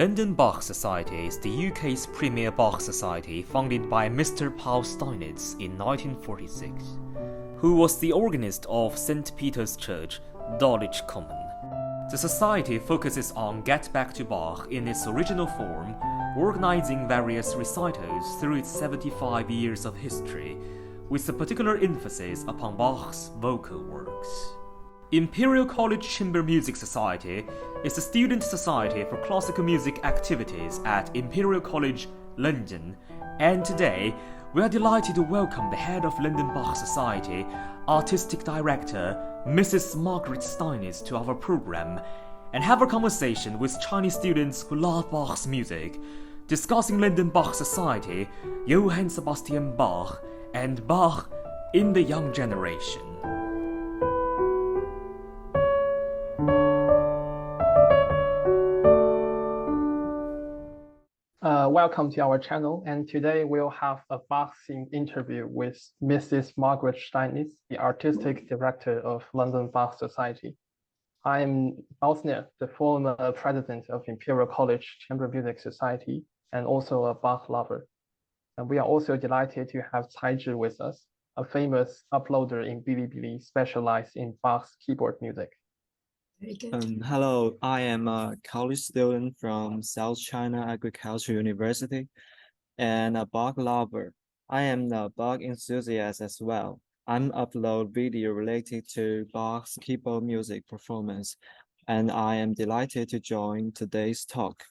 London Bach Society is the UK's premier Bach society founded by Mr. Paul Steinitz in 1946, who was the organist of St. Peter's Church, Dulwich Common. The society focuses on Get Back to Bach in its original form, organizing various recitals through its 75 years of history, with a particular emphasis upon Bach's vocal works. Imperial College Chamber Music Society is a student society for classical music activities at Imperial College, London, and today we are delighted to welcome the head of London Bach Society, Artistic Director Mrs. Margaret Steinitz, to our program and have a conversation with Chinese students who love Bach's music, discussing London Bach Society, Johann Sabastian Bach, and Bach in the young generation. Welcome to our channel, and today we'll have a Bach-themed interview with Mrs. Margaret Steinitz, the Artistic Director of London Bach Society. I'm Bausner, the former president of Imperial College Chamber Music Society and also a Bach lover. And we are also delighted to have Caizhi with us, a famous uploader in Bilibili specialized in Bach's keyboard music. Very good. Hello, I am a college student from South China Agricultural University and a Bach lover. I am a Bach enthusiast as well. I'm upload video related to Bach's keyboard music performance, and I am delighted to join today's talk.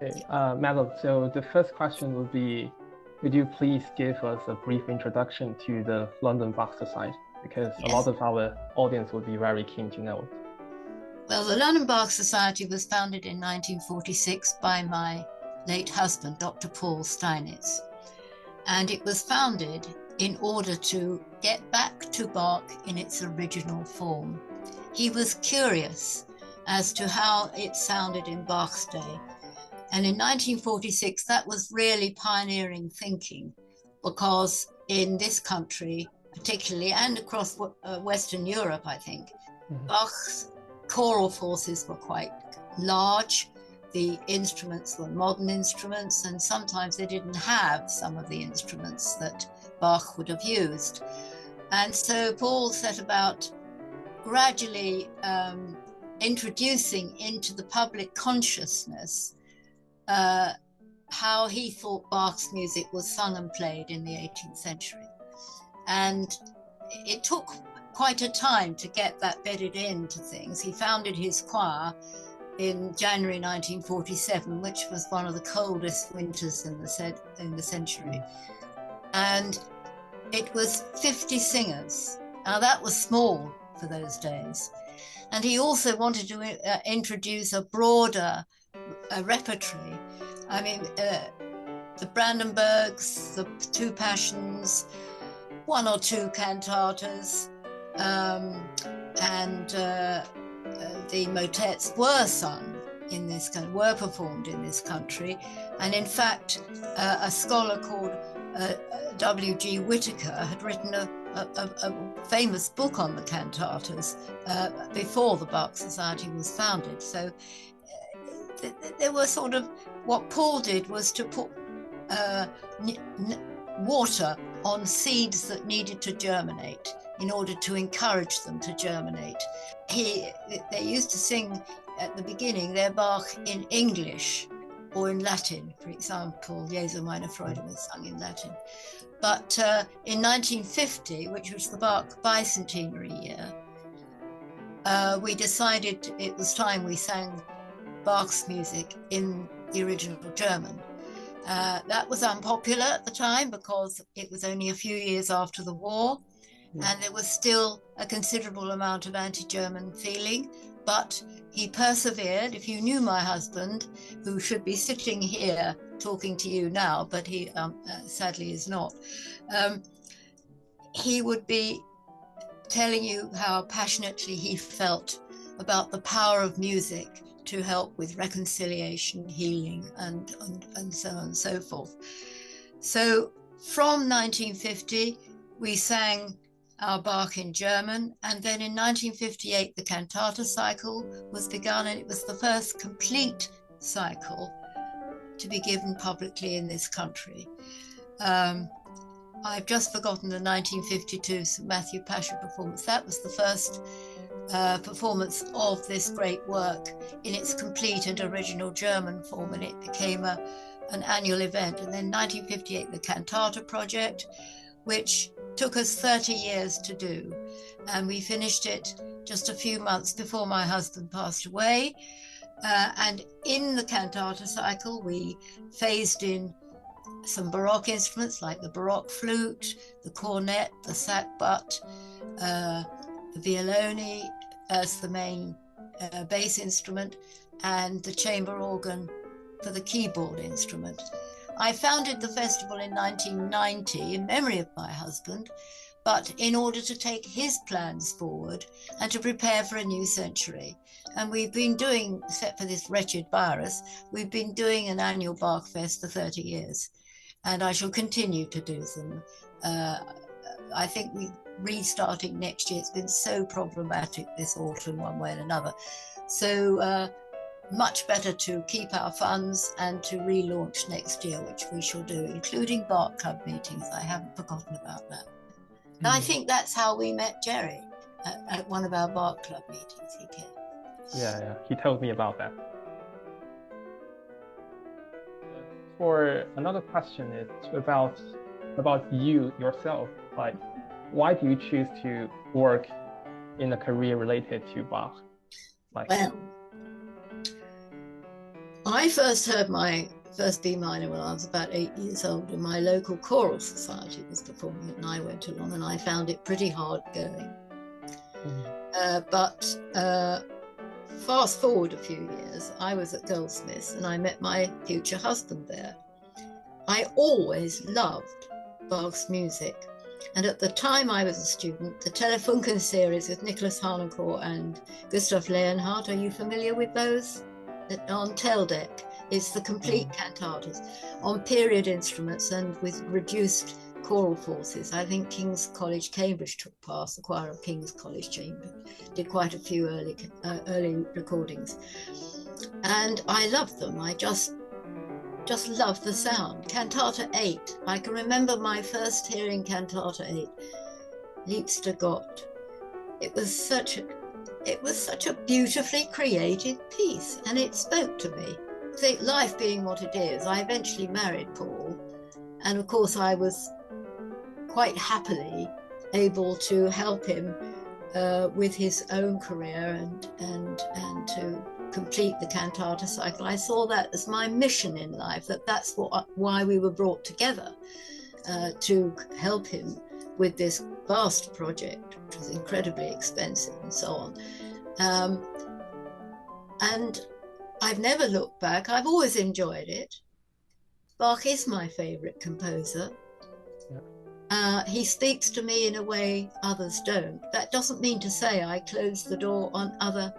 Okay, Madam, so the first question would be, would you please give us a brief introduction to the London Bach Society? Because a lot of our audience would be very keen to know. Well, the London Bach Society was founded in 1946 by my late husband, Dr. Paul Steinitz. And it was founded in order to get back to Bach in its original form. He was curious as to how it sounded in Bach's day. And in 1946, that was really pioneering thinking, because in this country, particularly, and across Western Europe, I think, Bach's choral forces were quite large. The instruments were modern instruments, and sometimes they didn't have some of the instruments that Bach would have used. And so Paul set about gradually introducing into the public consciousness how he thought Bach's music was sung and played in the 18th century. And it took quite a time to get that bedded into things. He founded his choir in January 1947, which was one of the coldest winters in the century. And it was 50 singers. Now that was small for those days. And he also wanted to introduce a broader repertory. I mean, the Brandenburgs, the two Passions, one or two cantatas, and the motets were sung in this were performed in this country. And in fact, a scholar called W.G. Whitaker had written a famous book on the cantatas before the Bach Society was founded. So there were sort of, what Paul did was to put water on seeds that needed to germinate in order to encourage them to germinate. They used to sing at the beginning their Bach in English or in Latin. For example, Jesu meine Freude was sung in Latin. But in 1950, which was the Bach bicentenary year, we decided it was time we sang Bach's music in the original German. That was unpopular at the time because it was only a few years after the war, and there was still a considerable amount of anti-German feeling, but he persevered. If you knew my husband, who should be sitting here talking to you now, but he sadly is not, he would be telling you how passionately he felt about the power of music to help with reconciliation, healing, and so on and so forth. So from 1950, we sang our Bach in German. And then in 1958, the cantata cycle was begun, and it was the first complete cycle to be given publicly in this country. I've just forgotten the 1952 St. Matthew Passion performance. That was the first performance of this great work in its complete and original German form, and it became an annual event. And then 1958, the Cantata Project, which took us 30 years to do. And we finished it just a few months before my husband passed away. And in the cantata cycle, we phased in some Baroque instruments like the Baroque flute, the cornet, the sackbut, the violone as the main bass instrument, and the chamber organ for the keyboard instrument. I founded the festival in 1990 in memory of my husband, but in order to take his plans forward and to prepare for a new century. And we've been doing, except for this wretched virus, we've been doing an annual Bach Fest for 30 years. And I shall continue to do them. I think we're restarting next year. It's been so problematic this autumn, one way and another. So much better to keep our funds and to relaunch next year, which we shall do, including Bach Club meetings. I haven't forgotten about that. I think that's how we met Jerry at one of our Bach Club meetings. He came. Yeah, he told me about that. For another question is about you yourself. Like, why do you choose to work in a career related to Bach? Well, I first heard my first B minor when I was about 8 years old, and my local choral society was performing it, and I went along, and I found it pretty hard going. But fast forward a few years, I was at Goldsmiths and I met my future husband there. I always loved Bach's music, and at the time I was a student, the Telefunken series with Nicholas Harnoncourt and Gustav Leonhardt, are you familiar with those? On Teldec, it's the complete cantatas on period instruments and with reduced choral forces. I think King's College, Cambridge took part, the choir of King's College, Cambridge, did quite a few early recordings. And I loved them. I just loved the sound. Cantata 8, I can remember my first hearing Cantata 8, Liebster Gott. It was such a beautifully created piece, and it spoke to me. I think life being what it is, I eventually married Paul, and of course I was quite happily able to help him with his own career and to complete the cantata cycle. I saw that as my mission in life, that's why we were brought together, to help him with this vast project, which was incredibly expensive and so on. And I've never looked back. I've always enjoyed it. Bach is my favorite composer. He speaks to me in a way others don't. That doesn't mean to say I close the door on other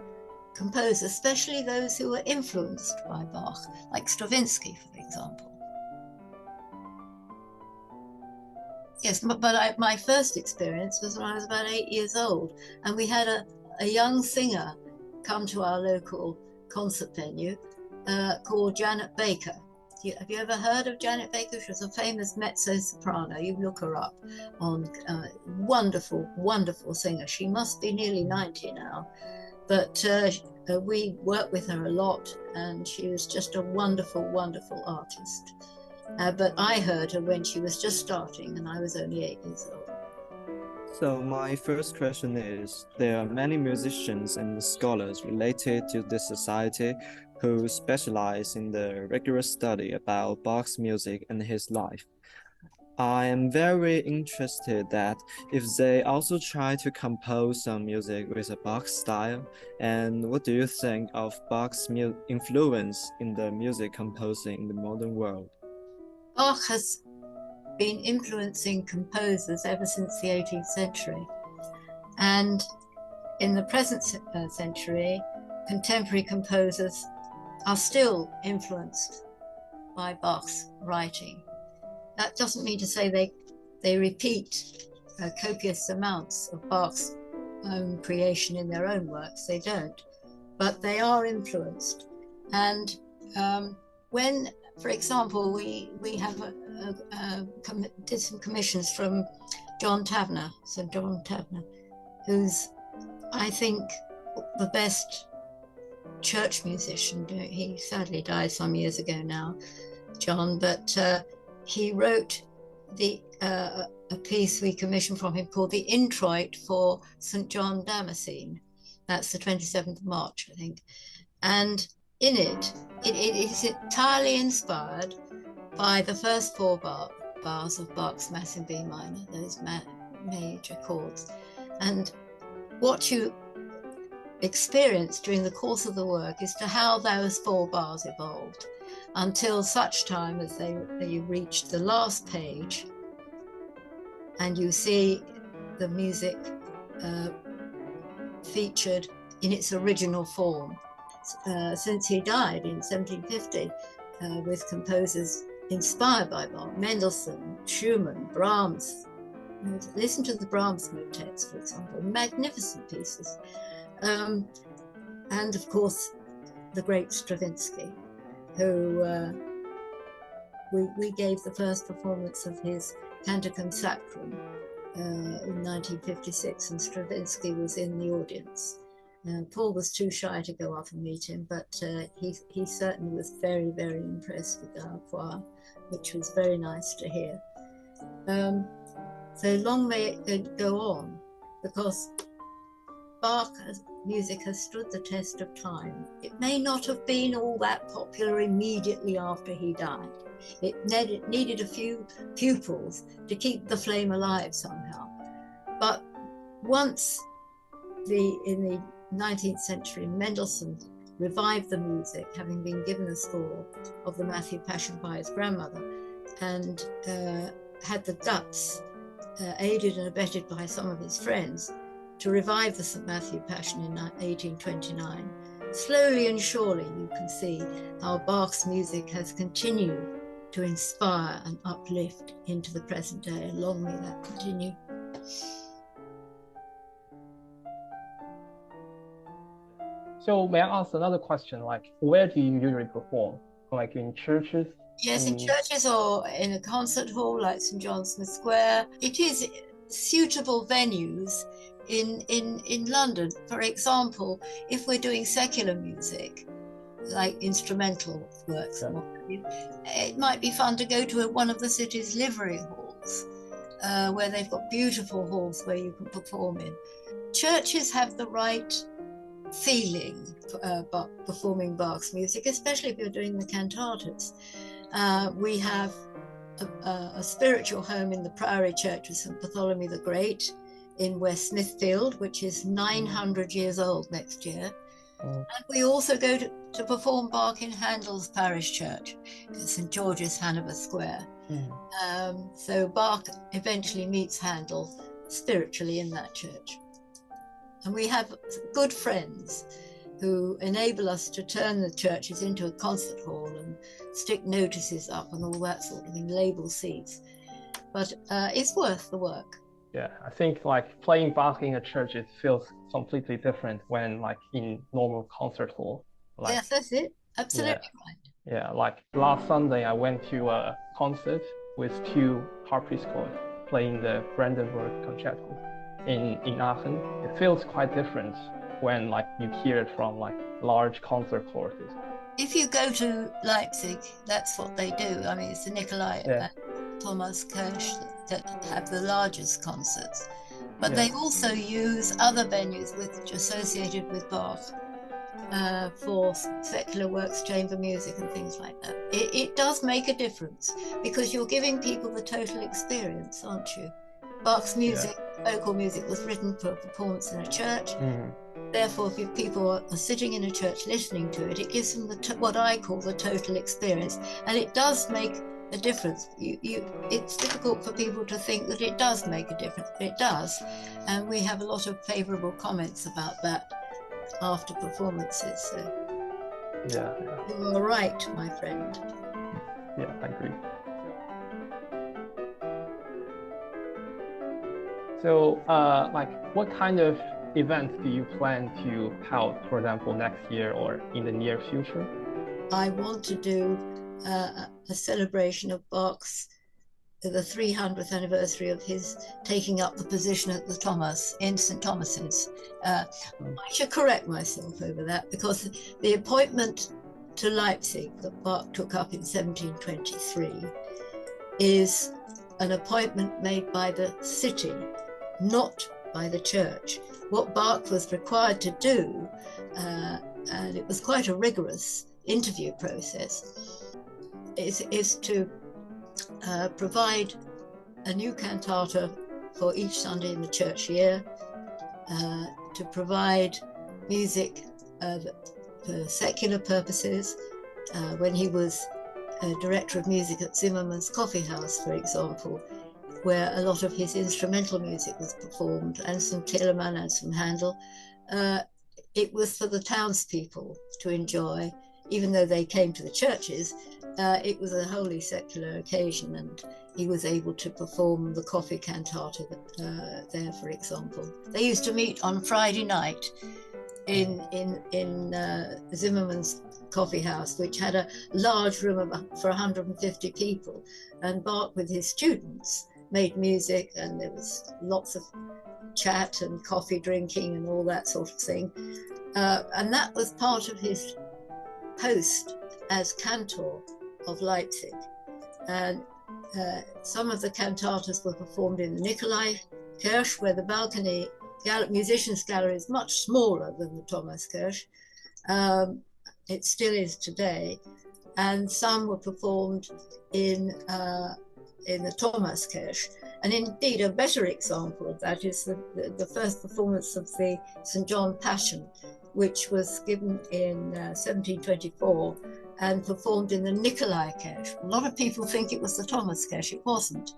composers, especially those who were influenced by Bach, like Stravinsky, for example. Yes, but my first experience was when I was about 8 years old, and we had a young singer come to our local concert venue called Janet Baker. Have you ever heard of Janet Baker? She was a famous mezzo-soprano. You look her up on wonderful, wonderful singer. She must be nearly 90 now, but we worked with her a lot, and she was just a wonderful, wonderful artist. But I heard her when she was just starting, and I was only 8 years old. So my first question is, there are many musicians and scholars related to this society who specialize in the rigorous study about Bach's music and his life. I am very interested that if they also try to compose some music with a Bach style, and what do you think of Bach's influence in the music composing in the modern world? Bach has been influencing composers ever since the 18th century. And in the present century, contemporary composers are still influenced by Bach's writing. That doesn't mean to say they repeat copious amounts of Bach's own creation in their own works. They don't, but they are influenced. And when, for example, we have did some commissions from Sir John Tavener, who's, I think, the best church musician. He sadly died some years ago now, John, but he wrote a piece we commissioned from him called the Introit for St. John Damascene. That's the 27th of March, I think. And in it is entirely inspired by the first four bars of Bach's Mass in B minor, those major chords. And what you experience during the course of the work is to how those four bars evolved until such time as they reached the last page, and you see the music featured in its original form. Since he died in 1750, with composers inspired by Bach, Mendelssohn, Schumann, Brahms. Listen to the Brahms motets, for example, magnificent pieces. And of course, the great Stravinsky, who we gave the first performance of his Canticum Sacrum in 1956, and Stravinsky was in the audience. Paul was too shy to go up and meet him, but he certainly was very, very impressed with our choir, which was very nice to hear. So long may it go on, because Bach's music has stood the test of time. It may not have been all that popular immediately after he died. It needed a few pupils to keep the flame alive somehow. But once in the 19th century, Mendelssohn revived the music, having been given a score of the Matthew Passion by his grandmother, and had the guts, aided and abetted by some of his friends, to revive the St. Matthew Passion in 1829. Slowly and surely you can see how Bach's music has continued to inspire and uplift into the present day, and long may that continue. So may I ask another question, like where do you usually perform? Like in churches? Yes, in churches or in a concert hall like St. John Smith Square. It is suitable venues in London. For example, if we're doing secular music, like instrumental works, it might be fun to go to one of the city's livery halls, where they've got beautiful halls where you can perform in. Churches have the right feeling for performing Bach's music, especially if you're doing the cantatas. We have a spiritual home in the Priory Church of St. Bartholomew the Great in West Smithfield, which is 900 years old next year. And we also go to perform Bach in Handel's parish church, St. George's, Hanover Square. So Bach eventually meets Handel spiritually in that church. And we have good friends who enable us to turn the churches into a concert hall and stick notices up and all that sort of thing, label seats. But it's worth the work. Yeah, I think like playing Bach in a church, it feels completely different when like in normal concert hall. Like, yes, that's it. Absolutely right. Yeah, like last Sunday I went to a concert with two harpsichords playing the Brandenburg Concerto in Aachen. It feels quite different when like you hear it from like large concert choruses. If you go to Leipzig, that's what they do. I mean, it's the Nikolai and Thomas Kirsch that have the largest concerts. But they also use other venues associated with Bach for secular works, chamber music and things like that. It does make a difference because you're giving people the total experience, aren't you? Bach's music, vocal music, was written for performance in a church. Therefore, if people are sitting in a church listening to it, it gives them what I call the total experience. And it does make a difference. It's difficult for people to think that it does make a difference, but it does. And we have a lot of favourable comments about that after performances. So you are right, my friend. Yeah, I agree. So, like, what kind of events do you plan to hold, for example, next year or in the near future? I want to do a celebration of Bach's the 300th anniversary of his taking up the position at the Thomas in St. Thomas's. I should correct myself over that, because the appointment to Leipzig that Bach took up in 1723 is an appointment made by the city, not by the church. What Bach was required to do, and it was quite a rigorous interview process, is to provide a new cantata for each Sunday in the church year, to provide music for secular purposes. When he was director of music at Zimmermann's Coffee House, for example, where a lot of his instrumental music was performed, and some Telemann and some Handel, it was for the townspeople to enjoy, even though they came to the churches. It was a wholly secular occasion, and he was able to perform the coffee cantata there, for example. They used to meet on Friday night in Zimmermann's Coffee House, which had a large room for 150 people, and Bach with his students made music, and there was lots of chat and coffee drinking and all that sort of thing. And that was part of his post as cantor of Leipzig. And some of the cantatas were performed in the Nikolai Kirche, where the balcony musicians' gallery is much smaller than the Thomas Kirche. It still is today. And some were performed in the Thomas Kirche. And indeed, a better example of that is the first performance of the St. John Passion, which was given in 1724 and performed in the Nikolai Kirche. A lot of people think it was the Thomas Kirche. It wasn't.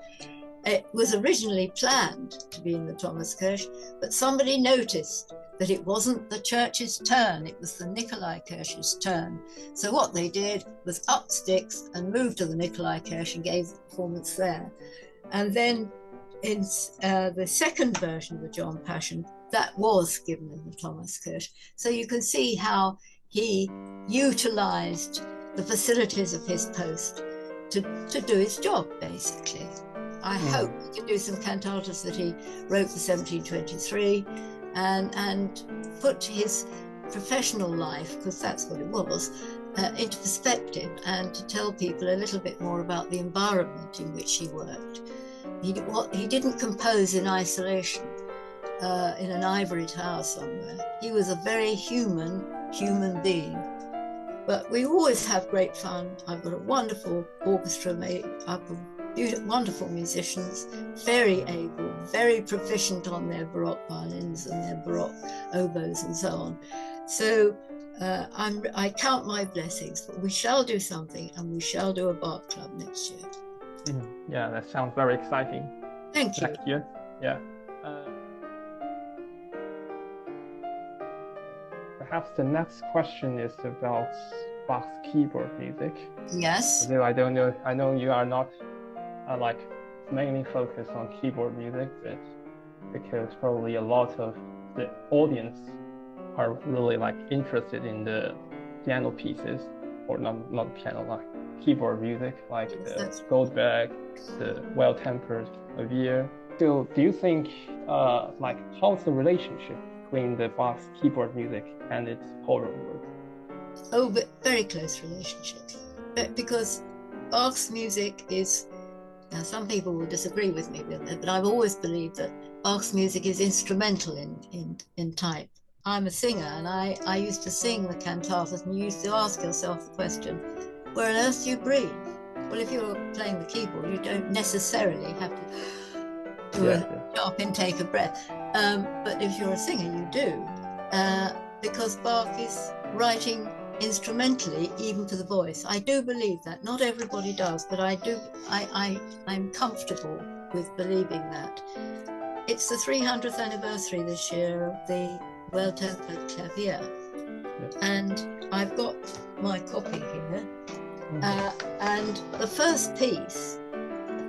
It was originally planned to be in the Thomas Kirche, but somebody noticed that it wasn't the church's turn, it was the Nikolai Kirche's turn. So what they did was up sticks and moved to the Nikolai Kirche and gave the performance there. And then in the second version of the John Passion, that was given in the Thomas Kirche. So you can see how he utilized the facilities of his post to do his job, basically. I hope we can do some cantatas that he wrote for 1723 and put his professional life, because that's what it was, into perspective, and to tell people a little bit more about the environment in which he worked. He didn't compose in isolation in an ivory tower somewhere. He was a very human being. But we always have great fun. I've got a wonderful orchestra made up of wonderful musicians, very able, very proficient on their Baroque violins and their Baroque oboes and so on. So I count my blessings, but we shall do something, and we shall do a Bach Club next year. Yeah, that sounds very exciting. Thank you. Next year, yeah. Perhaps the next question is about Bach's keyboard music. Yes. Although I don't know, I know you are not like mainly focused on keyboard music, but because probably a lot of the audience are really like interested in the piano pieces, or not piano, like keyboard music, like the Goldberg, the Well-Tempered Clavier. So do you think like how's the relationship between the Bach's keyboard music and its choral work? Oh, but very close relationship. But because Bach's music is, now some people will disagree with me with it, but I've always believed that Bach's music is instrumental in type. I'm a singer, and I used to sing the cantatas, and you used to ask yourself the question, where on earth do you breathe? Well, if you're playing the keyboard, you don't necessarily have to do a sharp intake of breath. But if you're a singer, you do, because Bach is writing instrumentally, even for the voice. I do believe that. Not everybody does, but I do. I'm comfortable with believing that. It's the 300th anniversary this year of the Well-Tempered Clavier, and I've got my copy here. And the first piece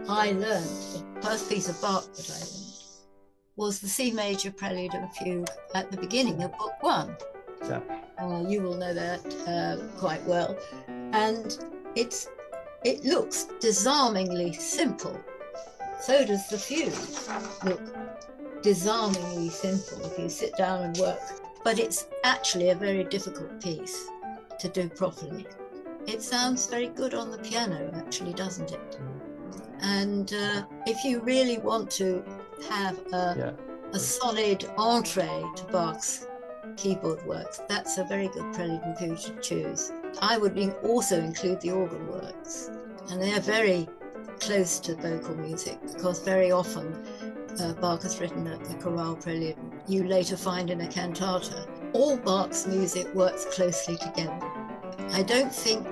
I learned, the first piece of Bach that I learned, was the C major prelude and fugue at the beginning of Book 1. Yeah. You will know that quite well. And it looks disarmingly simple. So does the fugue look disarmingly simple if you sit down and work. But it's actually a very difficult piece to do properly. It sounds very good on the piano, actually, doesn't it? And if you really want to have a solid entree to Bach's keyboard works, that's a very good prelude and fugue to choose. I would also include the organ works, and they're very close to vocal music because very often Bach has written a chorale prelude you later find in a cantata. All Bach's music works closely together. I don't think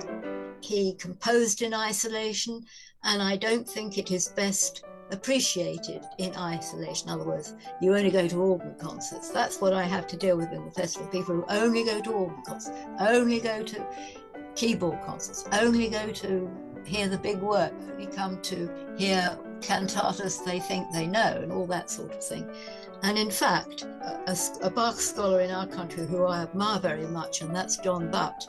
he composed in isolation, and I don't think it is best appreciated in isolation. In other words, you only go to organ concerts. That's what I have to deal with in the festival. People who only go to organ concerts, only go to keyboard concerts, only go to hear the big work, only come to hear cantatas they think they know and all that sort of thing. And in fact, a Bach scholar in our country who I admire very much, and that's John Butt,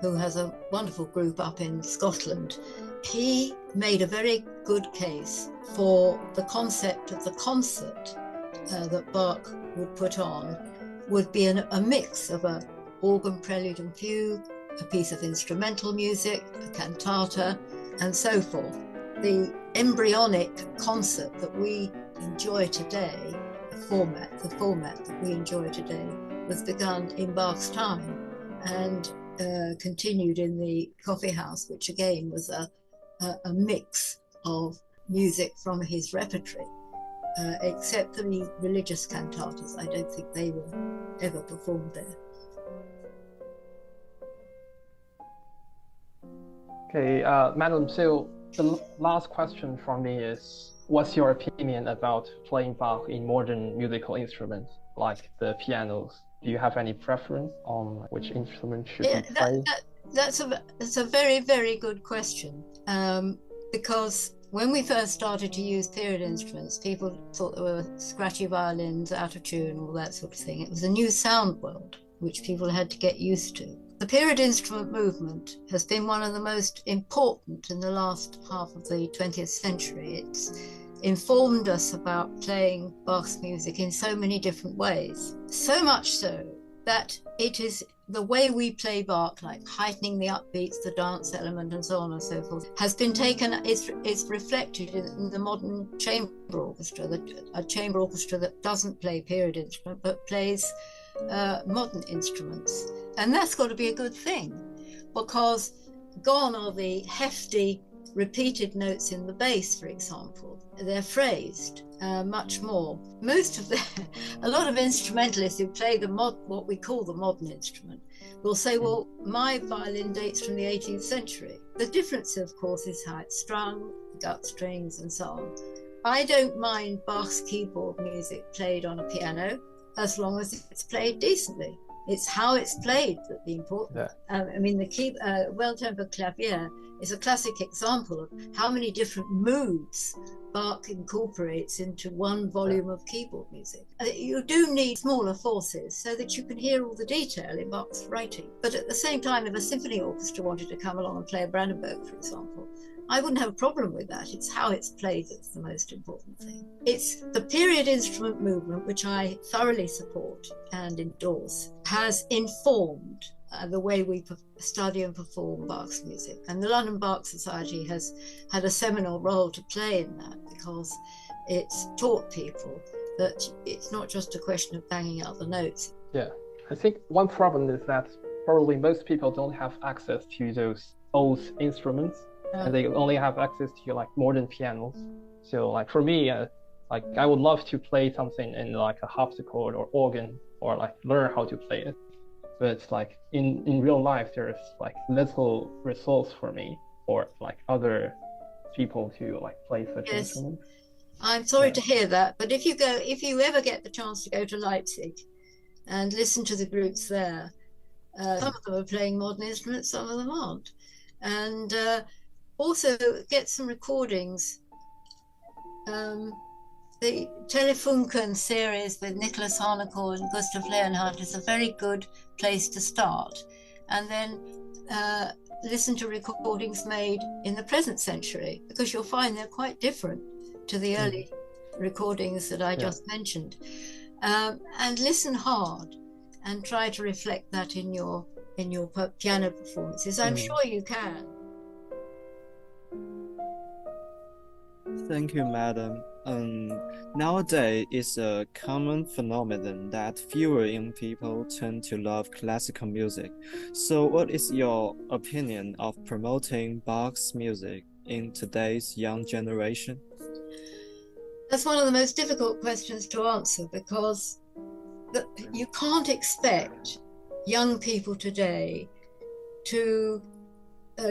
who has a wonderful group up in Scotland, he made a very good case for the concept of the concert that Bach would put on would be a mix of an organ prelude and fugue, a piece of instrumental music, a cantata, and so forth. The embryonic concert that we enjoy today, the format that we enjoy today, was begun in Bach's time and continued in the coffee house, which again was a mix of music from his repertory, except the religious cantatas. I don't think they were ever performed there. Okay, Madam, so the last question from me is, what's your opinion about playing Bach in modern musical instruments like the pianos? Do you have any preference on which instrument should be played? That's a very, very good question, because when we first started to use period instruments, people thought there were scratchy violins, out of tune, all that sort of thing. It was a new sound world, which people had to get used to. The period instrument movement has been one of the most important in the last half of the 20th century. It's informed us about playing Bach's music in so many different ways. So much so that it is the way we play Bach, like heightening the upbeats, the dance element, and so on and so forth, has been taken, is reflected in the modern chamber orchestra, a chamber orchestra that doesn't play period instrument, but plays modern instruments. And that's got to be a good thing, because gone are the hefty repeated notes in the bass, for example. They're phrased much more. A lot of instrumentalists who play what we call the modern instrument will say, well, my violin dates from the 18th century. The difference, of course, is how it's strung, gut strings, and so on. I don't mind Bach's keyboard music played on a piano as long as it's played decently. It's how it's played that the important. Yeah. I mean, the well-tempered clavier is a classic example of how many different moods Bach incorporates into one volume of keyboard music. You do need smaller forces so that you can hear all the detail in Bach's writing. But at the same time, if a symphony orchestra wanted to come along and play a Brandenburg, for example, I wouldn't have a problem with that. It's how it's played that's the most important thing. It's the period instrument movement, which I thoroughly support and endorse, has informed the way we study and perform Bach's music. And the London Bach Society has had a seminal role to play in that, because it's taught people that it's not just a question of banging out the notes. Yeah, I think one problem is that probably most people don't have access to those old instruments. And they only have access to like modern pianos. So like for me, like I would love to play something in like a harpsichord or organ, or like learn how to play it. But like in real life, there's like little resource for me or like other people to like play such instruments. I'm sorry to hear that, but if you ever get the chance to go to Leipzig and listen to the groups there, some of them are playing modern instruments, some of them aren't. And also get some recordings the Telefunken series with Nicholas Harnoncourt and Gustav Leonhardt is a very good place to start. And then listen to recordings made in the present century, because you'll find they're quite different to the early recordings that I just mentioned. And listen hard and try to reflect that in your piano performances. I'm sure you can. Thank you, madam. Nowadays, it's a common phenomenon that fewer young people turn to love classical music. So what is your opinion of promoting Bach's music in today's young generation? That's one of the most difficult questions to answer, because you can't expect young people today to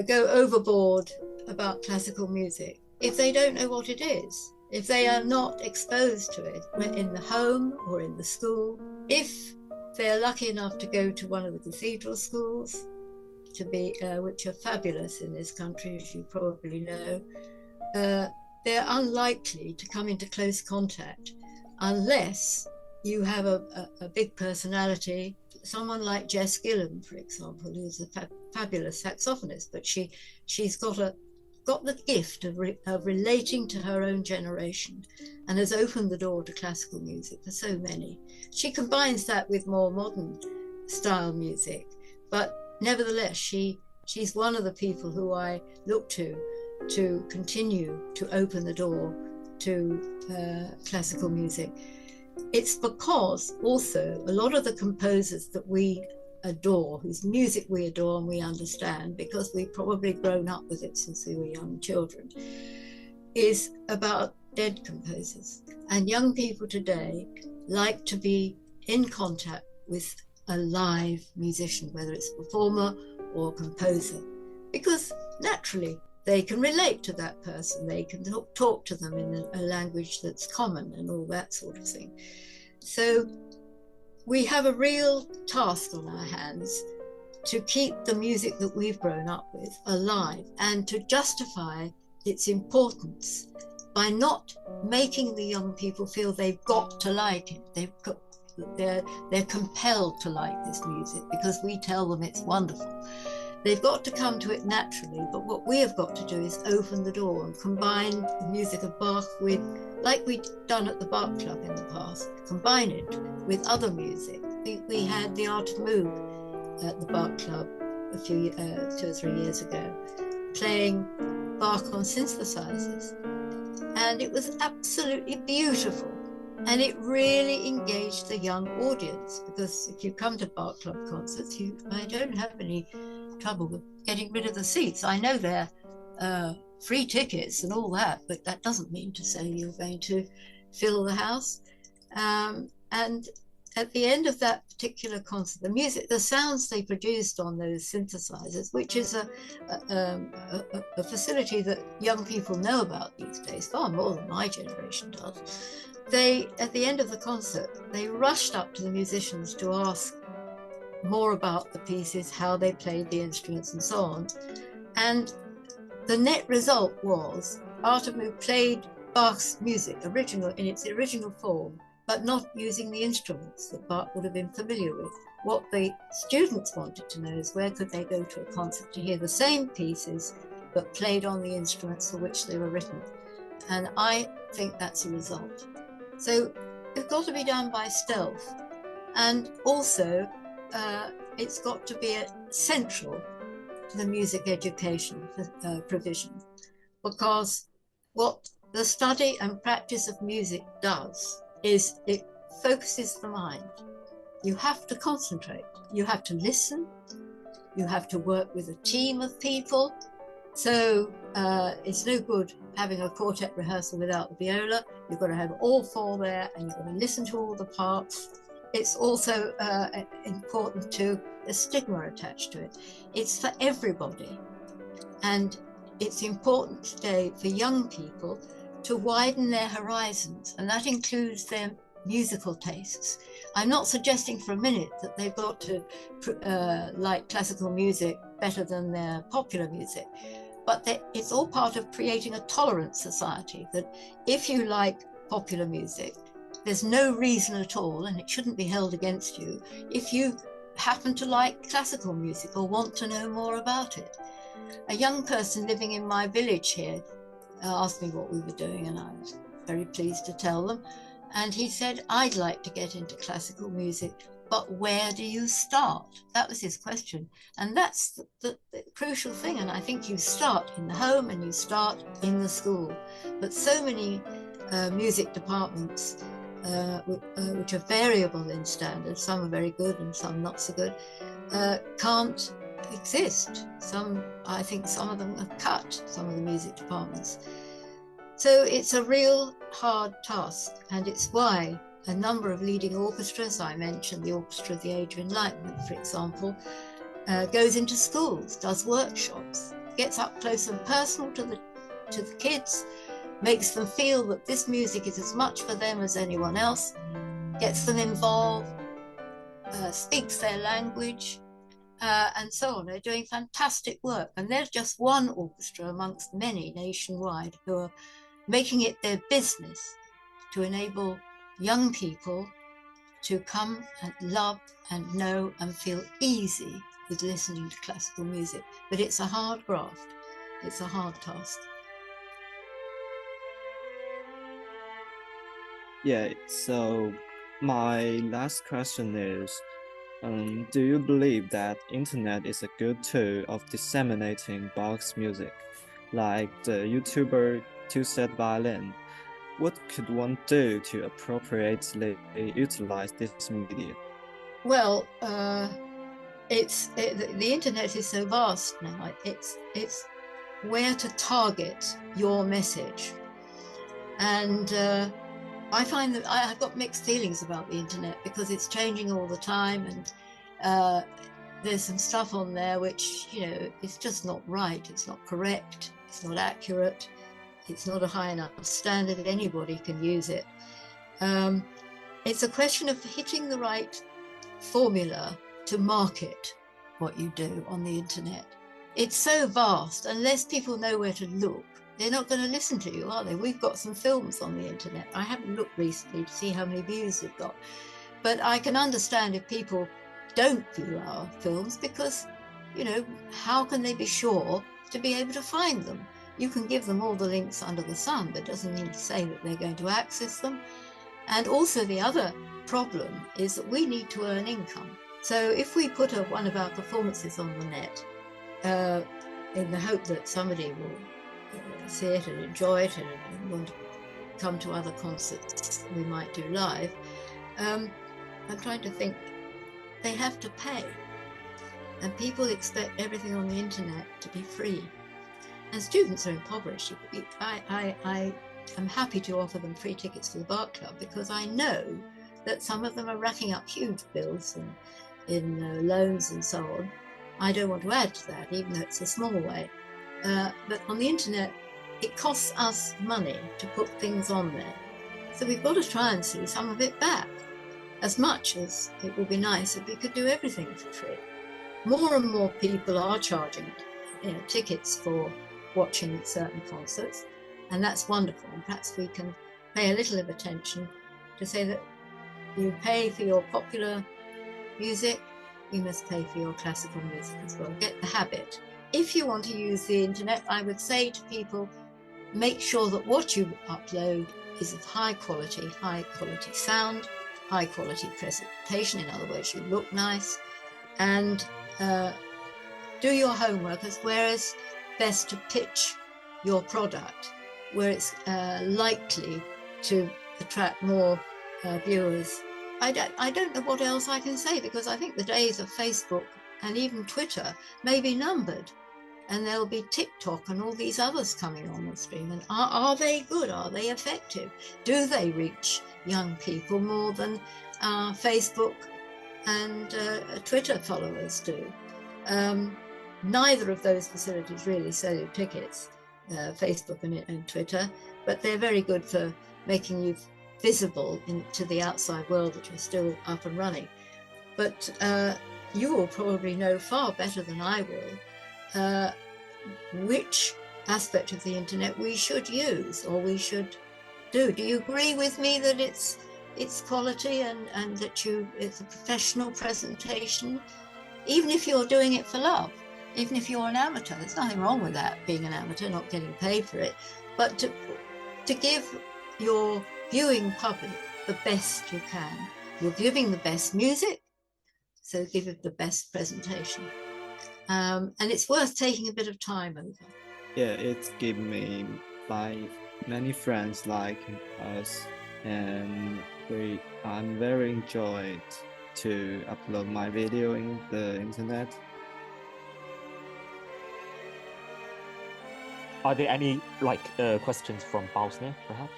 go overboard about classical music if they don't know what it is, if they are not exposed to it in the home or in the school. If they're lucky enough to go to one of the cathedral schools, which are fabulous in this country, as you probably know, they're unlikely to come into close contact unless you have a big personality, someone like Jess Gillam, for example, who's a fabulous saxophonist, but she's got the gift of relating to her own generation and has opened the door to classical music for so many. She combines that with more modern style music, but nevertheless, she's one of the people who I look to continue to open the door to classical music. It's because also a lot of the composers that we adore, whose music we adore and we understand because we've probably grown up with it since we were young children, is about dead composers. And young people today like to be in contact with a live musician, whether it's a performer or composer, because naturally they can relate to that person, they can talk to them in a language that's common and all that sort of thing. So we have a real task on our hands to keep the music that we've grown up with alive and to justify its importance by not making the young people feel they've got to like it. They're compelled to like this music because we tell them it's wonderful. They've got to come to it naturally, but what we have got to do is open the door and combine the music of Bach with, like we've done at the Bach Club in the past, combine it with other music. We had the Art of Moog at the Bach Club a few 2 or 3 years ago, playing Bach on synthesizers. And it was absolutely beautiful. And it really engaged the young audience, because if you come to Bach Club concerts, I don't have any trouble with getting rid of the seats. I know they're free tickets and all that, but that doesn't mean to say you're going to fill the house. And at the end of that particular concert, the sounds they produced on those synthesizers, which is a facility that young people know about these days, far more than my generation does. At the end of the concert, they rushed up to the musicians to ask more about the pieces, how they played the instruments and so on. And the net result was Art of Moog played Bach's music in its original form, but not using the instruments that Bach would have been familiar with. What the students wanted to know is where could they go to a concert to hear the same pieces, but played on the instruments for which they were written. And I think that's a result. So it's got to be done by stealth. And also, it's got to be central to the music education provision, because what the study and practice of music does is it focuses the mind. You have to concentrate, you have to listen, you have to work with a team of people. So it's no good having a quartet rehearsal without the viola. You've got to have all four there and you've got to listen to all the parts. It's also important to the stigma attached to it. It's for everybody. And it's important today for young people to widen their horizons, and that includes their musical tastes. I'm not suggesting for a minute that they've got to like classical music better than their popular music, but it's all part of creating a tolerant society, that if you like popular music, there's no reason at all, and it shouldn't be held against you, if you happen to like classical music or want to know more about it. A young person living in my village here asked me what we were doing, and I was very pleased to tell them. And he said, I'd like to get into classical music, but where do you start? That was his question. And that's the crucial thing. And I think you start in the home and you start in the school. But so many music departments, which are variable in standards, some are very good and some not so good, can't exist. I think some of them have cut, some of the music departments. So it's a real hard task, and it's why a number of leading orchestras, I mentioned the Orchestra of the Age of Enlightenment, for example, goes into schools, does workshops, gets up close and personal to the kids, makes them feel that this music is as much for them as anyone else, gets them involved, speaks their language, and so on. They're doing fantastic work, and there's just one orchestra amongst many nationwide who are making it their business to enable young people to come and love and know and feel easy with listening to classical music. But it's a hard graft. It's a hard task. Yeah, so my last question is, do you believe that internet is a good tool of disseminating Bach's music, like the YouTuber Two Set Violin? What could one do to appropriately utilize this media? Well, the internet is so vast now. It's where to target your message, and I find that I've got mixed feelings about the internet because it's changing all the time, and there's some stuff on there which, it's just not right. It's not correct. It's not accurate. It's not a high enough standard that anybody can use it. It's a question of hitting the right formula to market what you do on the internet. It's so vast, unless people know where to look, they're not going to listen to you, are they? We've got some films on the internet. I haven't looked recently to see how many views we've got, but I can understand if people don't view our films because, how can they be sure to be able to find them? You can give them all the links under the sun, but it doesn't mean to say that they're going to access them. And also the other problem is that we need to earn income. So if we put one of our performances on the net, in the hope that somebody will see it and enjoy it and want to come to other concerts we might do live, I'm trying to think, they have to pay. And people expect everything on the internet to be free. And students are impoverished. I am happy to offer them free tickets to the Bach Club because I know that some of them are racking up huge bills in loans and so on. I don't want to add to that, even though it's a small way. But on the internet, it costs us money to put things on there. So we've got to try and see some of it back, as much as it would be nice if we could do everything for free. More and more people are charging tickets for watching certain concerts, and that's wonderful. And perhaps we can pay a little of attention to say that you pay for your popular music, you must pay for your classical music as well. Get the habit. If you want to use the internet, I would say to people, make sure that what you upload is of high quality sound, high quality presentation. In other words, you look nice, and do your homework as where it's best to pitch your product, where it's likely to attract more viewers. I don't know what else I can say, because I think the days of Facebook and even Twitter may be numbered, and there'll be TikTok and all these others coming on the stream. And are they good? Are they effective? Do they reach young people more than Facebook and Twitter followers do? Neither of those facilities really sell you tickets, Facebook and Twitter, but they're very good for making you visible to the outside world that you're still up and running. But you will probably know far better than I will which aspect of the internet we should use or we should do. Do you agree with me that it's quality and that it's a professional presentation, even if you're doing it for love, even if you're an amateur? There's nothing wrong with that, being an amateur, not getting paid for it, but to give your viewing public the best you can. You're giving the best music, so give it the best presentation. And it's worth taking a bit of time over. Yeah, it's given me many friends like us, and I'm very enjoyed to upload my video in the internet. Are there any questions from Bausner, perhaps?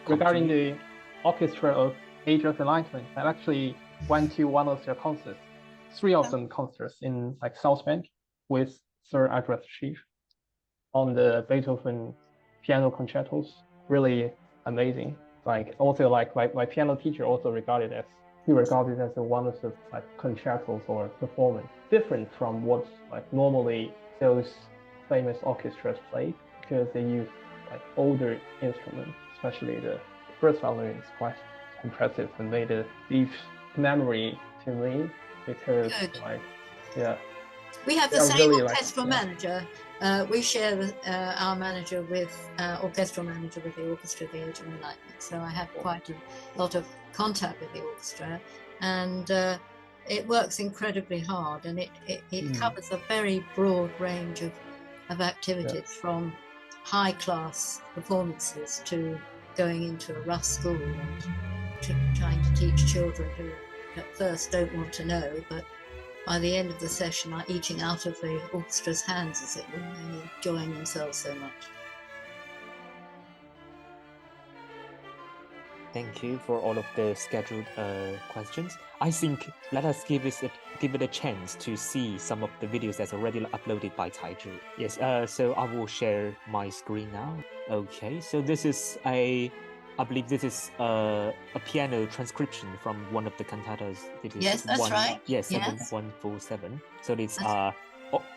Regarding the Orchestra of Age of Enlightenment, I actually went to one of their concerts, 3 of them concerts in South Bank with Sir Agras Chief on the Beethoven piano concertos. Really amazing. Also my piano teacher also regarded as one of the concertos or performance different from what normally those famous orchestras play, because they use older instruments, especially the first violin is quite impressive and made a deep memory to me, because yeah. We have the same really orchestral manager. We share our manager with orchestral manager with the Orchestra of the Age of Enlightenment. So I have quite a lot of contact with the orchestra, and it works incredibly hard, and it covers a very broad range of activities, from high class performances to going into a rough school and trying to teach children who at first don't want to know, but by the end of the session are eating out of the orchestra's hands, as it were, and enjoying themselves so much. Thank you for all of the scheduled questions. I think let us give it a chance to see some of the videos that's already uploaded by Taizhi. Yes, so I will share my screen now. Okay, so this is I believe this is a piano transcription from one of the cantatas. Yes, that's right. Yes, 7147. So it's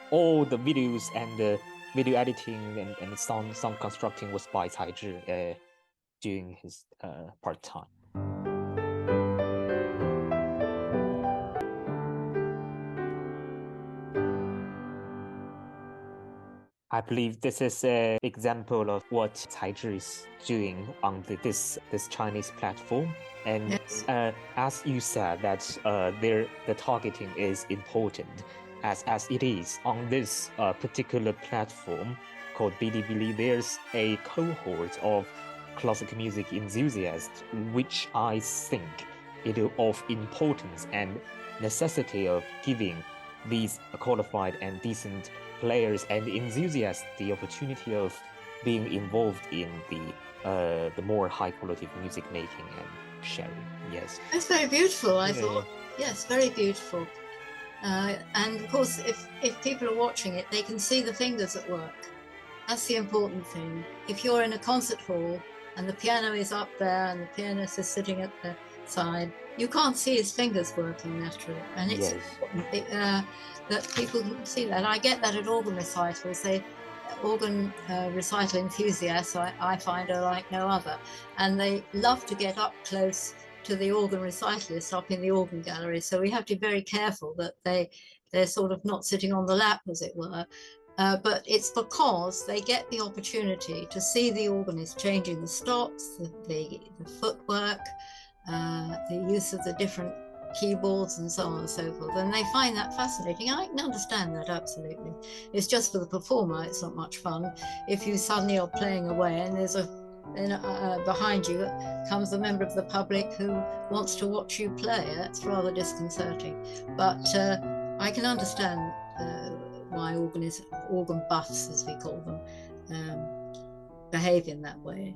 all the videos and the video editing and sound constructing was by Taizhi during his part-time. I believe this is an example of what Taizhi is doing on this Chinese platform. And as you said, that the targeting is important, as it is on this particular platform called Bilibili. There's a cohort of classical music enthusiasts, which I think it is of importance and necessity of giving these qualified and decent players and enthusiasts the opportunity of being involved in the more high quality music making and sharing. Yes, that's very beautiful. I thought, yes, very beautiful. And of course, if people are watching it, they can see the fingers at work. That's the important thing. If you're in a concert hall and the piano is up there and the pianist is sitting at the side, you can't see his fingers working naturally, and it's important that people can see that. I get that at organ recitals. Organ recital enthusiasts, I find, are like no other, and they love to get up close to the organ recitalist up in the organ gallery. So we have to be very careful that they're sort of not sitting on the lap, as it were. But it's because they get the opportunity to see the organist changing the stops, the footwork, the use of the different keyboards and so on and so forth, and they find that fascinating. I can understand that, absolutely. It's just for the performer, it's not much fun if you suddenly are playing away and there's behind you comes a member of the public who wants to watch you play. That's rather disconcerting, but I can understand why organ buffs, as we call them, behave in that way.